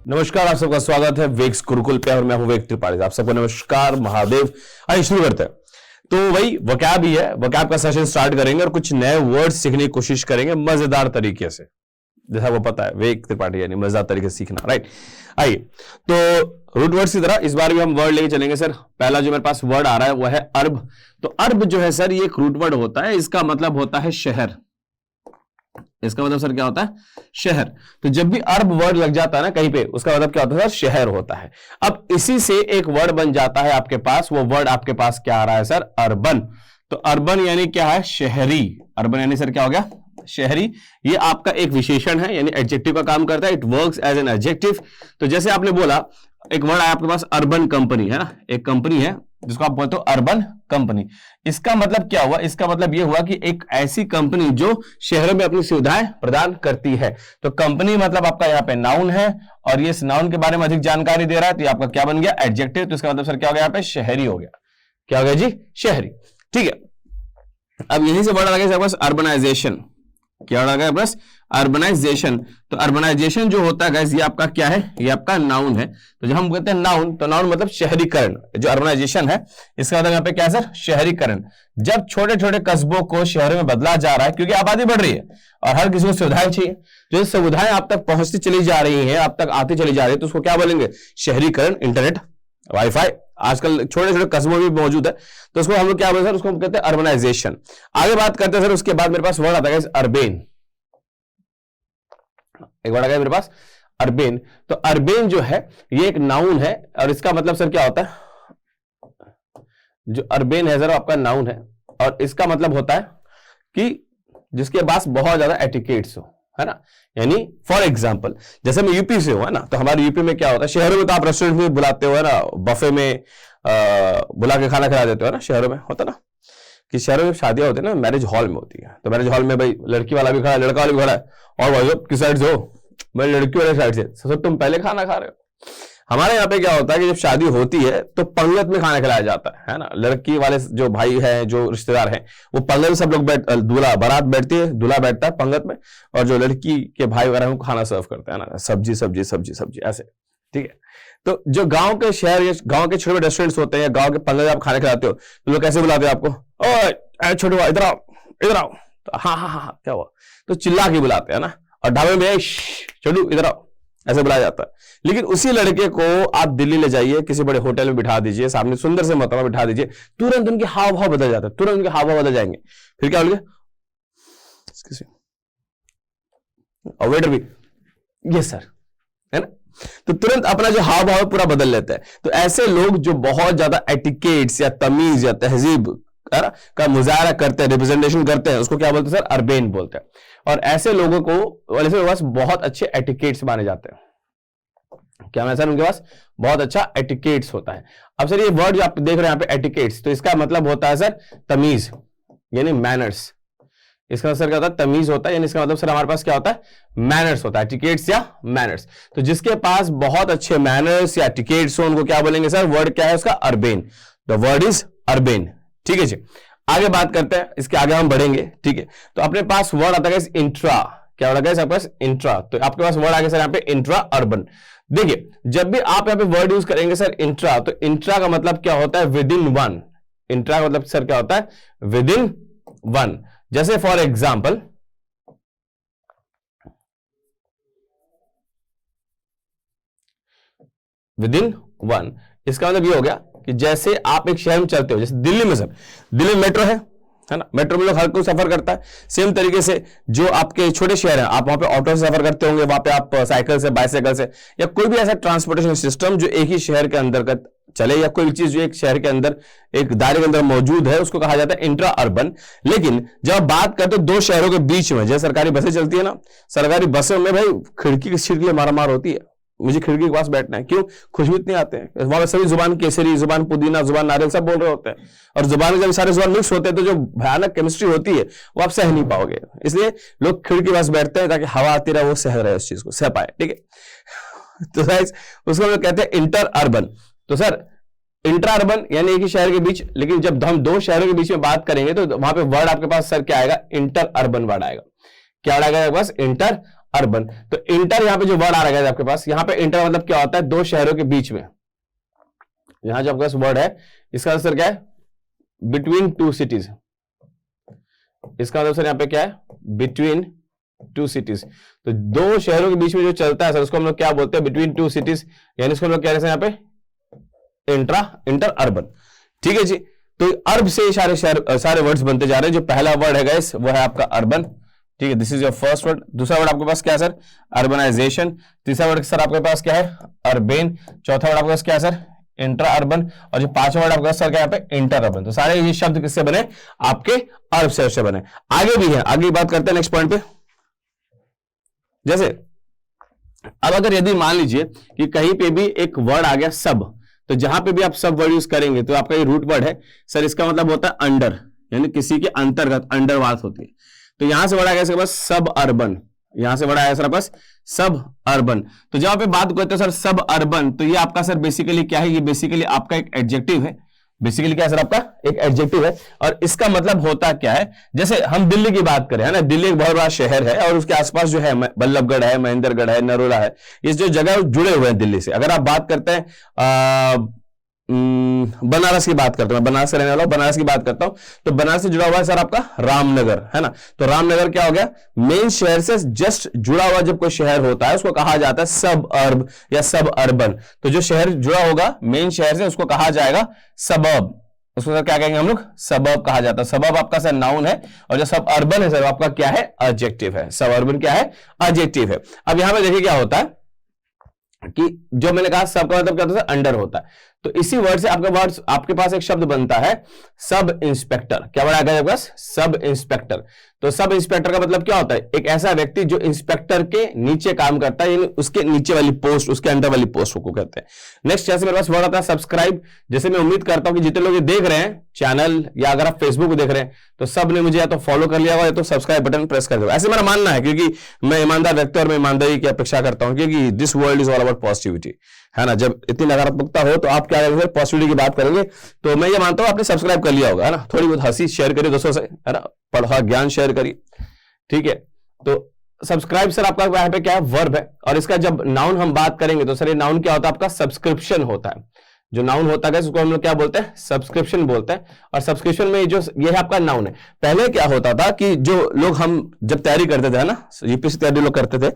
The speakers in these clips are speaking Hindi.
नमस्कार, आप सबका स्वागत है वेक्स गुरुकुल पे और मैं हूं वेक त्रिपाठी। आप सबको नमस्कार, महादेव। आइए शुरू करते हैं। तो वही वोकैब ही है, वोकैब का सेशन स्टार्ट करेंगे और कुछ नए वर्ड्स सीखने की कोशिश करेंगे मजेदार तरीके से। जैसा वो पता है वेक त्रिपाठी यानी मजेदार तरीके से सीखना, राइट। आइए तो रूट वर्ड्स की तरह इस बार भी हम वर्ड लेके चलेंगे सर। पहला जो मेरे पास वर्ड आ रहा है वो है अर्ब। तो अर्ब जो है सर ये एक रूट वर्ड होता है, इसका मतलब होता है शहर। इसका मतलब सर क्या होता है? शहर। तो जब भी अर्ब वर्ड लग जाता है ना कहीं पे, उसका मतलब क्या होता है सर? शहर होता है। अब इसी से एक वर्ड बन जाता है आपके पास, वो वर्ड आपके पास क्या आ रहा है सर? अर्बन। तो अर्बन यानी क्या है? शहरी। अर्बन यानी सर क्या हो गया? शहरी। ये आपका एक विशेषण है यानी एडजेक्टिव का काम करता है। It works as an adjective. तो जैसे आपने बोला एक वर्ड आया आपके पास अर्बन कंपनी, है ना, एक कंपनी है जिसको आप बोलते हो अर्बन कंपनी। इसका मतलब क्या हुआ? इसका मतलब यह हुआ कि एक ऐसी कंपनी जो शहरों में अपनी सुविधाएं प्रदान करती है। तो कंपनी मतलब आपका यहाँ पे नाउन है और ये इस नाउन के बारे में अधिक जानकारी दे रहा है, तो ये आपका क्या बन गया? एडजेक्टिव। तो इसका मतलब सर क्या हो गया? यहाँ पे शहरी हो गया। क्या हो गया जी? शहरी। ठीक है। अब यहीं से वर्ड आ गया बस अर्बनाइजेशन। क्या वर्ड आ गया? बस अर्बनाइजेशन। तो अर्बनाइजेशन जो होता है गाइस ये आपका क्या है? ये आपका नाउन है। तो जब हम कहते हैं नाउन, तो नाउन मतलब शहरीकरण। जो अर्बनाइजेशन है इसका मतलब यहाँ पे क्या है सर? शहरीकरण। जब छोटे छोटे कस्बों को शहरों में बदला जा रहा है क्योंकि आबादी बढ़ रही है और हर किसी को सुविधाएं चाहिए, जो सुविधाएं आप तक पहुंचती चली जा रही है, आप तक आती चली जा रही है, तो उसको क्या बोलेंगे? शहरीकरण। इंटरनेट, वाईफाई आजकल छोटे छोटे कस्बों में भी मौजूद है, तो उसको हम लोग क्या बोलते हैं? उसको हम कहते हैं अर्बनाइजेशन। आगे बात करते हैं सर। उसके बाद मेरे पास वर्ड आता है अर्बेन। एक वर्ड आ गया मेरे पास अर्बेन। तो अर्बेन जो है ये एक नाउन है और इसका मतलब सर क्या होता है? जो अर्बेन है सर आपका नाउन है और इसका मतलब होता है कि जिसके पास बहुत ज्यादा एटिकेट्स हो, है ना। यानी फॉर एग्जांपल जैसे मैं यूपी से हूं, है ना, तो हमारे यूपी में क्या होता है? शहरों में तो आप रेस्टोरेंट में बुलाते हो, है ना, बफे में बुला के खाना खिला देते हो, है ना। शहरों में होता ना कि शहरों में शादियां होती है ना, मैरिज हॉल में होती है। तो मैरिज हॉल में भाई लड़की वाला भी खड़ा है, लड़का वाला भी खड़ा है, और भाई किस साइड से हो? मैं लड़की वाले साइड से। सर तुम पहले खाना खा रहे हो। हमारे यहाँ पे क्या होता है कि जब शादी होती है तो पंगत में खाना खिलाया जाता है ना। लड़की वाले जो भाई हैं, जो रिश्तेदार हैं, वो पंगत में सब लोग दूल्हा बारात बैठती है, दूल्हा बैठता है पंगत में, और जो लड़की के भाई वगैरह उनको खाना सर्व करते हैं ना, सब्जी सब्जी सब्जी सब्जी ऐसे। ठीक है। तो जो गांव के शहर या गांव के छोटे रेस्टोरेंट्स होते हैं या गांव के पंगत में आप खाना खिलाते हो तो लोग कैसे बुलाते हैं आपको? ओए छोटे भाई इधर आओ, इधर आओ। तो हाँ हाँ हाँ क्या हुआ? तो चिल्ला के बुलाते हैं ना। और ढाबे में छोटू इधर आओ ऐसे बुलाया जाता है। लेकिन उसी लड़के को आप दिल्ली ले जाइए, किसी बड़े होटल में बिठा दीजिए, सामने सुंदर से मतवा बिठा दीजिए, तुरंत उनके हाव भाव बदल जाते हैं, तुरंत उनके हाव भाव बदल जाएंगे। फिर क्या बोलेंगे? और वेटर भी यस सर, है ना। तो तुरंत अपना जो हाव भाव पूरा बदल लेते हैं। तो ऐसे लोग जो बहुत ज्यादा एटिकेट्स या तमीज या तहजीब का मुजाहरा करते हैं, रिप्रेजेंटेशन करते हैं, उसको क्या बोलते हैं सर? अर्बेन बोलते हैं। और ऐसे लोगों को वैसे पास बहुत अच्छे एटिकेट्स माने जाते हैं। क्या मैं सर? उनके पास बहुत अच्छा एटिकेट्स होता है। अब सर ये वर्ड जो आप देख रहे हैं यहाँ पे एटिकेट्स, तो इसका मतलब होता है सर तमीज यानी मैनर्स। इसका सर क्या होता है? तमीज होता है। यानी इसका मतलब सर हमारे पास क्या होता है? मैनर्स होता है। एटिकेट्स या मैनर्स। तो जिसके पास बहुत अच्छे मैनर्स या एटिकेट्स हो उनको क्या बोलेंगे सर? वर्ड क्या है उसका? Urban. The word is urban. ठीक है जी। आगे बात करते हैं, इसके आगे हम बढ़ेंगे। ठीक है। तो अपने पास वर्ड आता है इंट्रा। क्या वर्ड आता है आपके पास? इंट्रा। तो आपके पास वर्ड आ गया सर यहाँ पे इंट्रा अर्बन। देखिए जब भी आप यहाँ पे वर्ड यूज करेंगे सर इंट्रा, तो इंट्रा का मतलब क्या होता है? Within one. इंट्रा का मतलब सर क्या होता है? Within one. जैसे for example within one, इसका मतलब ये हो गया कि जैसे आप एक शहर में चलते हो, जैसे दिल्ली में सर, दिल्ली में मेट्रो है ना, मेट्रो में लोग हर कोई सफर करता है। सेम तरीके से जो आपके छोटे शहर हैं, आप वहां पे ऑटो से सफर करते होंगे, वहां पे आप साइकिल से, बाइसाइकिल से, या कोई भी ऐसा ट्रांसपोर्टेशन सिस्टम जो एक ही शहर के अंतर्गत चले, या कोई चीज जो एक शहर के अंदर एक दायरे के अंदर मौजूद है, उसको कहा जाता है इंट्रा अर्बन। लेकिन जब आप बात करते हो दो शहरों के बीच में, जैसे सरकारी बसें चलती है ना, सरकारी बसों में भाई खिड़की की सीट के लिए मारामार होती है। मुझे खिड़की के पास बैठना है, क्यों? खुशबू इतने आते हैं वहां पे, सभी जुबान केसरी, जुबान पुदीना, जुबान नारियल सब बोल रहे होते हैं, और जुबान में जब सारे जुबान मिक्स होते हैं तो जो भयानक केमिस्ट्री होती है वो आप सह नहीं पाओगे। इसलिए लोग खिड़की के पास बैठते हैं ताकि हवा आती रहे, वो सह रहे उस चीज को, सह पाए। ठीक है। तो उसको हम कहते हैं इंटर अर्बन। तो सर इंट्रा अर्बन यानी एक ही शहर के बीच, लेकिन जब हम दो शहरों के बीच में बात करेंगे तो वहां पे वर्ड आपके पास सर क्या आएगा? इंटर अर्बन वर्ड आएगा। क्या आएगा आपके पास? Inter urban. तो इंटर यहां पे जो वर्ड आ रहा है आपके पास, यहां पे इंटर मतलब क्या होता है, दो शहरों के बीच में। यहां जो आपके पास वर्ड है इसका आंसर क्या है, बिटवीन टू सिटीज। इसका मतलब सर यहां पे क्या है, बिटवीन टू सिटीज। तो दो शहरों के बीच में जो चलता है सर उसको हम लोग क्या बोलते हैं, बिटवीन टू सिटीज, यानी इसको हम लोग कह रहे हैं यहां पे इंटर अर्बन। ठीक है जी। तो अर्ब से सारे वर्ड्स बनते जा रहे हैं। जो पहला वर्ड है गाइस वो है आपका अर्बन। ठीक है, this is your first word. दूसरा वर्ड आपके पास क्या है सर, अर्बनाइजेशन। तीसरा वर्ड सर आपके पास क्या है, अर्बेन। चौथा वर्ड आपके पास क्या है सर, इंट्रा अर्बन। और जो पांचवा वर्ड आपका सर क्या है, यहाँ पे इंटर अर्बन। तो सारे ये शब्द किससे बने, आपके अर्ब शहर से बने। आगे भी है, आगे बात करते हैं नेक्स्ट पॉइंट पे। जैसे अब अगर यदि मान लीजिए कि कहीं पे भी एक वर्ड आ गया सब, तो जहां पे भी आप सब वर्ड यूज करेंगे तो आपका ये रूट वर्ड है सर, इसका मतलब होता है अंडर, यानी किसी के अंतर्गत, अंडर बात होती है। तो यहां से वर्ड आ गया इसके पास सब अर्बन, यहां से वर्ड आया सर बस सब अर्बन। तो जहां पे बात करते हैं सर सब अर्बन, तो ये आपका सर बेसिकली क्या है, ये बेसिकली आपका एक एडजेक्टिव है। बेसिकली क्या है सर, आपका एक एडजेक्टिव है। और इसका मतलब होता क्या है, जैसे हम दिल्ली की बात करें है ना, दिल्ली एक बहुत बड़ा शहर है और उसके आसपास जो है बल्लभगढ़ है, महेंद्रगढ़ है, नरोला है, ये जो जगह जुड़े हुए हैं दिल्ली से। अगर आप बात करते हैं बनारस की बात करता हूं, बनारस से रहने वाला हूं, बनारस की बात करता हूं, तो बनारस से जुड़ा हुआ है सर आपका रामनगर, है ना। तो रामनगर क्या हो गया, मेन शहर से जस्ट जुड़ा हुआ जब कोई शहर होता है उसको कहा जाता है सब अर्ब या सब अर्बन। तो जो शहर जुड़ा होगा मेन शहर से उसको कहा जाएगा सबब। उसको सर क्या कहेंगे हम लोग, सबब कहा जाता है। सबब आपका सर नाउन है और जो सब अर्बन है सर आपका क्या है, एडजेक्टिव है। सब अर्बन क्या है, एडजेक्टिव है। अब यहां पे देखिए क्या होता है कि जो मैंने कहा सब का मतलब क्या होता है, अंडर होता है। तो इसी वर्ड से आपका वर्ड, आपके पास एक शब्द बनता है सब इंस्पेक्टर। क्या बना गया आपके पास, सब इंस्पेक्टर। तो सब इंस्पेक्टर का मतलब क्या होता है, एक ऐसा व्यक्ति जो इंस्पेक्टर के नीचे काम करता है, यानी उसके नीचे वाली पोस्ट, उसके अंडर वाली पोस्ट को कहते हैं। नेक्स्ट जैसे मेरे पास वर्ड आता है सब्सक्राइब। जैसे मैं उम्मीद करता हूं कि जितने लोग ये देख रहे हैं चैनल, या अगर आप फेसबुक को देख रहे हैं तो सब ने मुझे या तो फॉलो कर लिया होगा या तो सब्सक्राइब बटन प्रेस कर दिया। ऐसे मेरा मानना है, क्योंकि मैं ईमानदार व्यक्ति और मैं ईमानदारी की अपेक्षा करता हूं, क्योंकि this world is all about positivity, है ना। जब इतनी नकारात्मकता हो तो आप क्या करेंगे, पॉजिटिविटी की बात करेंगे। तो मैं ये मानता हूं आपने सब्सक्राइब कर लिया होगा, है ना। थोड़ी बहुत हंसी शेयर करिए दोस्तों से, है ना, पढ़ा ज्ञान शेयर करिए, ठीक है। तो सब्सक्राइब सर आपका यहाँ पे क्या है, वर्ब है। और इसका जब नाउन हम बात करेंगे तो सर ये नाउन क्या होता है, आपका सब्सक्रिप्शन होता है। जो नाउन होता है उसको हम लोग क्या बोलते हैं, सब्सक्रिप्शन बोलते हैं। और सब्सक्रिप्शन में जो ये है आपका नाउन है। पहले क्या होता था कि जो लोग हम जब तैयारी करते थे ना, यूपीएससी तैयारी लोग करते थे,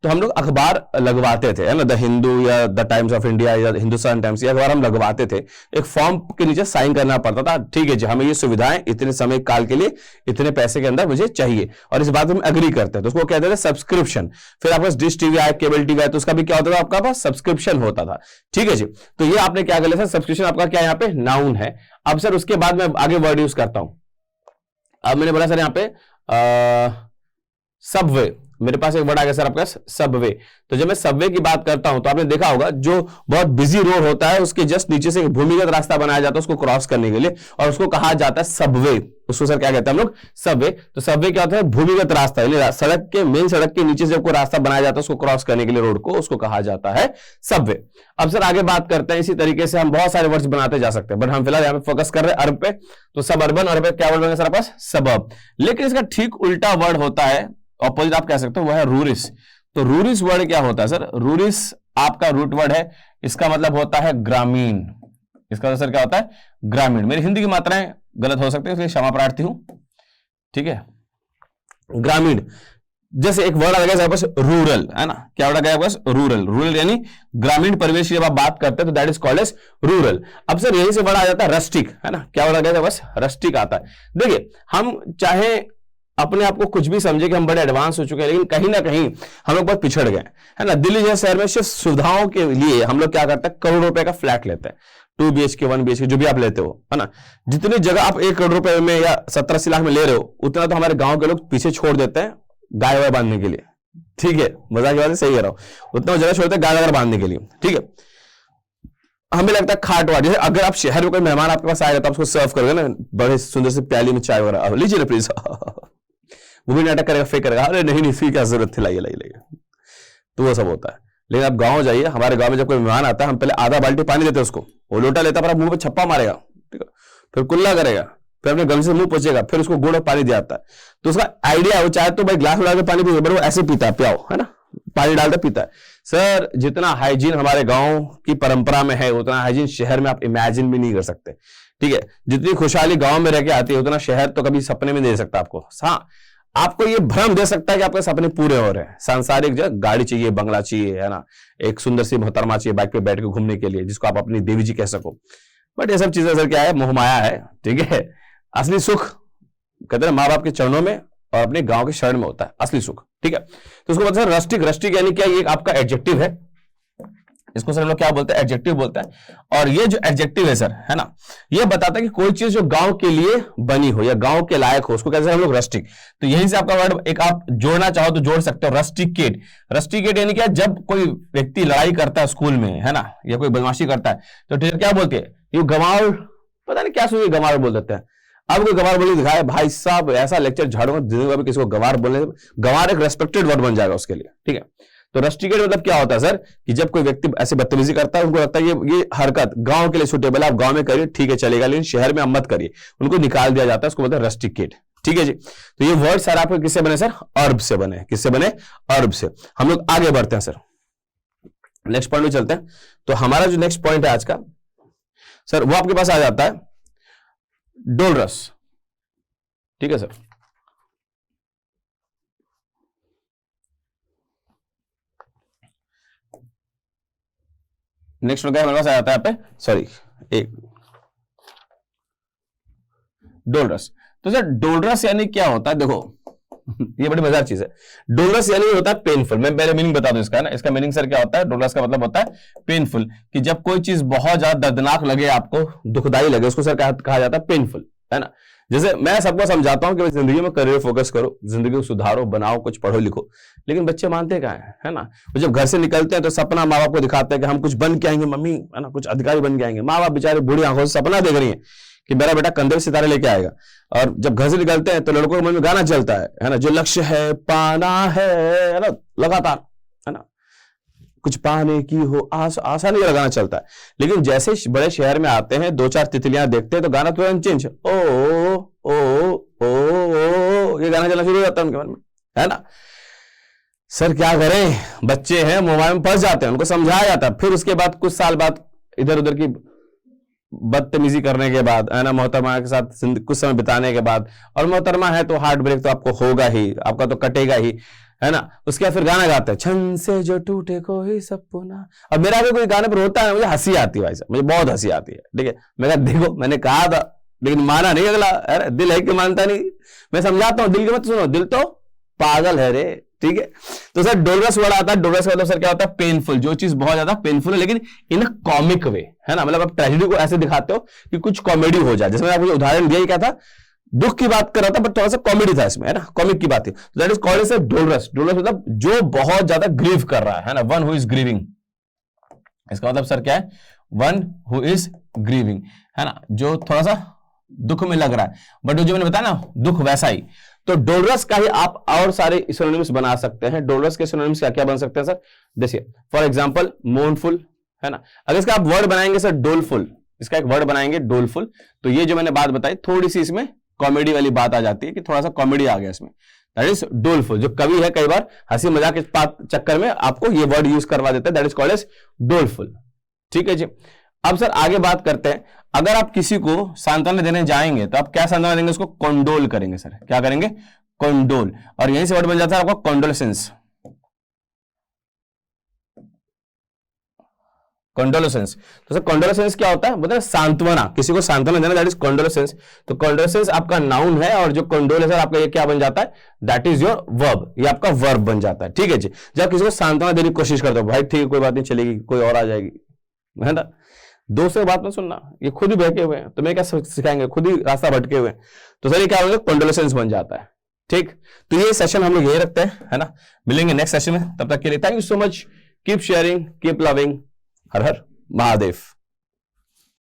तो हम लोग अखबार लगवाते थे, है ना, द हिंदू या द टाइम्स ऑफ इंडिया या हिंदुस्तान टाइम्स, ये अखबार हम लगवाते थे। एक फॉर्म के नीचे साइन करना पड़ता था, ठीक है जी हमें ये सुविधाएं इतने समय काल के लिए इतने पैसे के अंदर मुझे चाहिए, और इस बात में हम एग्री करते हैं, तो उसको कहते थे सब्सक्रिप्शन। फिर आपके पास डिश टीवी आया, केबल टीवी आया, तो उसका भी क्या होता था, आपका पास सब्सक्रिप्शन होता था, ठीक है जी। तो ये आपने क्या कर लिया सर, सब्सक्रिप्शन आपका क्या यहाँ पे नाउन है। अब सर उसके बाद मैं आगे वर्ड यूज करता हूं। अब मैंने बोला सर यहाँ पे सबवे, मेरे पास एक वर्ड आ गया सर आपका सबवे। तो जब मैं सबवे की बात करता हूं तो आपने देखा होगा जो बहुत बिजी रोड होता है उसके जस्ट नीचे से एक भूमिगत रास्ता बनाया जाता है उसको क्रॉस करने के लिए, और उसको कहा जाता है सबवे। उसको सर क्या कहते हैं हम लोग, सबवे। तो सबवे क्या होता है, भूमिगत रास्ता, यानी सड़क के, मेन सड़क के नीचे से कोई रास्ता बनाया जाता है उसको क्रॉस करने के लिए रोड को, उसको कहा जाता है सबवे। अब सर आगे बात करते हैं, इसी तरीके से हम बहुत सारे वर्ड्स बनाते जा सकते हैं, बट हम फिलहाल यहाँ पे फोकस कर रहे हैं अर्ब पे। तो सब अर्बन, अर्ब क्या वर्ड बनेगा सर पास, सबब। लेकिन इसका ठीक उल्टा वर्ड होता है, ऑपोजिट आप कह सकते हो, वह है रूरिस। तो रूरिस वर्ड क्या होता है सर, रूरिस आपका रूट वर्ड है, इसका मतलब होता है ग्रामीण। इसका सर क्या होता है, ग्रामीण। मेरी हिंदी की मात्राएं गलत हो सकती है इसलिए क्षमा प्रार्थी हूं, ठीक है। ग्रामीण, जैसे एक वर्ड आ गया बस रूरल, है ना, क्या वर्ड आ गया बस रूरल। रूरल यानी ग्रामीण परिवेश की जब आप बात करते हैं तो that is called as rural. अब सर यही से वर्ड आ जाता है रस्टिक, है ना, क्या वर्ड आ गया बस रस्टिक आता है। देखिए हम चाहे अपने आप को कुछ भी समझे कि हम बड़े एडवांस हो चुके हैं, लेकिन कहीं ना कहीं हम लोग बहुत पिछड़ गए, है ना। दिल्ली जैसे शहर में सिर्फ सुविधाओं के लिए हम लोग क्या करते हैं, करोड़ों रुपए का फ्लैट लेते हैं, 2 BHK 1 BHK जो भी आप लेते हो, है ना। जितनी जगह आप 1 करोड़ रुपए में या 70-80 लाख में ले रहे हो, उतना तो हमारे गांव के लोग पीछे छोड़ देते हैं गाय वाय बांधने के लिए, ठीक है, मजाक की बात सही कह रहा हूं, उतना जगह छोड़ते हैं गाय वगैरह बांधने के लिए, ठीक है। हमें लगता है खाट वाट, जैसे अगर आप शहर में कोई मेहमान आपके पास आएगा तो आप उसको सर्व करोगे ना, बड़े सुंदर से प्याली में चाय वगैरह, लीजिए ना प्लीज वो भी नाटक करेगा, फेक करेगा, अरे नहीं नहीं इसकी क्या जरूरत थी, लाइए लाइए, तो वो सब होता है। लेकिन आप गांव जाइए, हमारे गांव में जब कोई मेहमान आता है हम पहले आधा बाल्टी पानी देते हैं उसको, वो लोटा लेता पर मुंह पे छप्पा मारेगा, ठीक है, फिर कुल्ला करेगा, फिर अपने गम से मुंह पोछेगा, फिर उसको गुड़ और पानी दिया जाता है। तो उसका आइडिया वो चाहे तो भाई ग्लास में डाल के पानी पी, वो ऐसे पीता है, पियाओ, है ना, पानी डालता पीता है। सर जितना हाइजीन हमारे गांव की परंपरा में है उतना हाइजीन शहर में आप इमेजिन भी नहीं कर सकते, ठीक है। जितनी खुशहाली गांव में रह के आती है उतना शहर तो कभी सपने में नहीं दे सकता आपको। हाँ, आपको ये भ्रम दे सकता है कि आपके सपने पूरे हो रहे हैं। सांसारिक जो गाड़ी चाहिए, बंगला चाहिए, है ना, एक सुंदर सी मोहतरमा चाहिए बाइक पे बैठ के घूमने के लिए, जिसको आप अपनी देवी जी कह सको। बट ये सब चीजें सर क्या है, मोह माया है, ठीक है। असली सुख कहते हैं माँ बाप के चरणों में और अपने गांव के शरण में होता है असली सुख, ठीक है। तो उसको बोलते हैं रस्टिक। रस्टिक यानी क्या, ये आपका एडजेक्टिव है, इसको सर हम लोग क्या बोलते हैं, एडजेक्टिव बोलते हैं। और ये जो एडजेक्टिव है सर, है ना, ये बताता है कि कोई चीज जो गांव के लिए बनी हो या गांव के लायक हो, उसको कहते हैं हम लोग रस्टिक। तो यहीं से आपका वर्ड एक आप जोड़ना चाहो तो जोड़ सकते हो, रस्टिकेट। रस्टिकेट यानी क्या, जब कोई व्यक्ति लड़ाई करता है स्कूल में, है ना, या कोई बदमाशी करता है तो टीचर क्या बोलती है, ये गंवार, पता नहीं क्या सुनिए गंवार बोल देते हैं। अब कोई गंवार बोले दिखाए, भाई साहब ऐसा लेक्चर झाड़ूंगा किसी को गंवार बोलने, गंवार एक रेस्पेक्टेड वर्ड बन जाएगा उसके लिए, ठीक है। तो रस्टिकेट मतलब क्या होता है सर, कि जब कोई व्यक्ति ऐसे बदतमीजी करता है, उनको लगता है ये हरकत गांव के लिए सुटेबल है, आप गांव में करिए ठीक है चलेगा, लेकिन शहर में आप मत करिए, उनको निकाल दिया जाता है, उसको बोलते हैं रस्टिकेट, ठीक है जी। तो ये वर्ड सर आपके किससे बने सर, अर्ब से बने। किससे बने, अर्ब से। हम लोग आगे बढ़ते हैं सर, नेक्स्ट पॉइंट में चलते हैं। तो हमारा जो नेक्स्ट पॉइंट है आज का सर, वो आपके पास आ जाता है डोलरस, ठीक है सर। नेक्स्ट क्या हमारे पास आ जाता है यहाँ पे, सॉरी एक डोलरस। तो सर डोलरस यानी क्या होता है, देखो ये बड़ी मजेदार चीज है। डोलरस यानी होता है पेनफुल। मैं पहले मीनिंग बता दूं इसका, है ना। इसका मीनिंग सर क्या होता है, डोलरस का मतलब होता है पेनफुल, कि जब कोई चीज बहुत ज्यादा दर्दनाक लगे, आपको दुखदाई लगे, उसको सर कहा जाता है पेनफुल, है ना। जैसे मैं सबको समझाता हूं कि जिंदगी में करियर फोकस करो, जिंदगी को सुधारो, बनाओ, कुछ पढ़ो लिखो, लेकिन बच्चे मानते कहां है ना। वो जब घर से निकलते हैं तो सपना माँ बाप को दिखाते हैं कि हम कुछ बन के आएंगे मम्मी, है ना, कुछ अधिकारी बन के आएंगे। माँ बाप बेचारे बूढ़ी आंखों से सपना देख रही है कि मेरा बेटा कंधे पे सितारे लेके आएगा, और जब घर से निकलते हैं तो लड़कों के मन में गाना चलता है ना, जो लक्ष्य है पाना है ना, लगातार, है ना, कुछ पाने की हो आशा नहीं लगाना चलता है। लेकिन जैसे बड़े शहर में आते हैं, दो चार तितलियां देखते हैं तो गाना तुरंत चेंज, ओ ये गाना चलना शुरू हो जाता है उनके मन में, है ना। सर क्या करें, बच्चे हैं, मोबाइल में फंस जाते हैं, उनको समझाया जाता है, फिर उसके बाद कुछ साल बाद इधर उधर की बदतमीजी करने के बाद, है ना, मोहतरमा के साथ कुछ समय बिताने के बाद, और मोहतरमा है तो हार्ट ब्रेक तो आपको होगा ही, आपका तो कटेगा ही, है ना। उसके बाद फिर गाना गाते हैं, छन से जो टूटे कोई सपना। अब मेरा भी कोई गाने पर होता है, मुझे हंसी आती है भाई साहब, मुझे बहुत हंसी आती है, ठीक है। मैं कहा देखो मैंने कहा था, लेकिन माना नहीं अगला, अरे दिल है कि मानता नहीं। मैं समझाता हूं, दिल की मत सुनो, दिल तो पागल है रे, ठीक है। तो सर डोलरस वर्ड आता है, डोलरस का मतलब सर क्या होता है, पेनफुल, जो चीज बहुत ज्यादा पेनफुल है, लेकिन इन अ कॉमिक वे, है ना। मतलब आप ट्रेजेडी को ऐसे दिखाते हो कि कुछ कॉमेडी हो जाए। जैसे मैंने आपको उदाहरण दिया, क्या था, दुख की बात कर रहा था बट थोड़ा सा कॉमेडी था इसमें, है ना, कॉमिक की बात थी। That is called as a dolorous. Dolorous मतलब जो बहुत ज्यादा ग्रीव कर रहा है ना, वन हु इज ग्रीविंग। इसका मतलब सर क्या है, वन हु इज ग्रीविंग, है ना, जो थोड़ा सा दुख में लग रहा है, बट जो मैंने बताया ना, दुख वैसा ही। तो डोलरस का ही आप और सारे सिनोनिम्स बना सकते हैं। डोलरस के सिनोनिम्स क्या क्या बन सकते हैं सर, देखिए फॉर एग्जांपल मोurnful, है ना। अगर इसका आप वर्ड बनाएंगे सर डोलफुल, इसका एक वर्ड बनाएंगे डोलफुल, तो ये जो मैंने बात बताई थोड़ी सी इसमें कॉमेडी वाली बात आ जाती है, कि थोड़ा सा कॉमेडी आ गया इसमें, दैट इज डोलफुल। जो कवि है कई बार हंसी मजाक के चक्कर में आपको ये वर्ड यूज करवा देता है, दैट इज कॉल्ड एज डोलफुल, ठीक है जी। अब सर आगे बात करते हैं, अगर आप किसी को सांत्वना देने जाएंगे तो आप क्या सांत्वना देंगे, उसको कंडोल करेंगे सर, क्या करेंगे, कंडोल। और यहीं से वर्ड बन जाता है आपका कंडोलेसेंस। कंडोलेसेंस, तो सर कंडोलेसेंस क्या होता है, मतलब सांत्वना, किसी को सांत्वना देना, दैट इज कंडोलेसेंस। तो कंडोलेसेंस आपका नाउन है, और जो कंडोल है सर आपका ये क्या बन जाता है, दैट इज योर वर्ब, ये आपका वर्ब बन जाता है, ठीक है जी। जब किसी को सांत्वना देने की कोशिश करते हो, भाई ठीक है कोई बात नहीं चलेगी, कोई और आ जाएगी, है ना, दोस्त की बात में सुनना, ये खुद ही बहके हुए हैं, तुम्हें क्या सिखाएंगे, खुद ही रास्ता भटके हुए हैं। तो सर ये क्या होगा, कंडोलेसेंस बन जाता है, ठीक। तो ये सेशन हम लोग यही रखते हैं, है ना। मिलेंगे नेक्स्ट सेशन में, तब तक के लिए thank you so much, keep sharing, keep loving, her her Mahadev.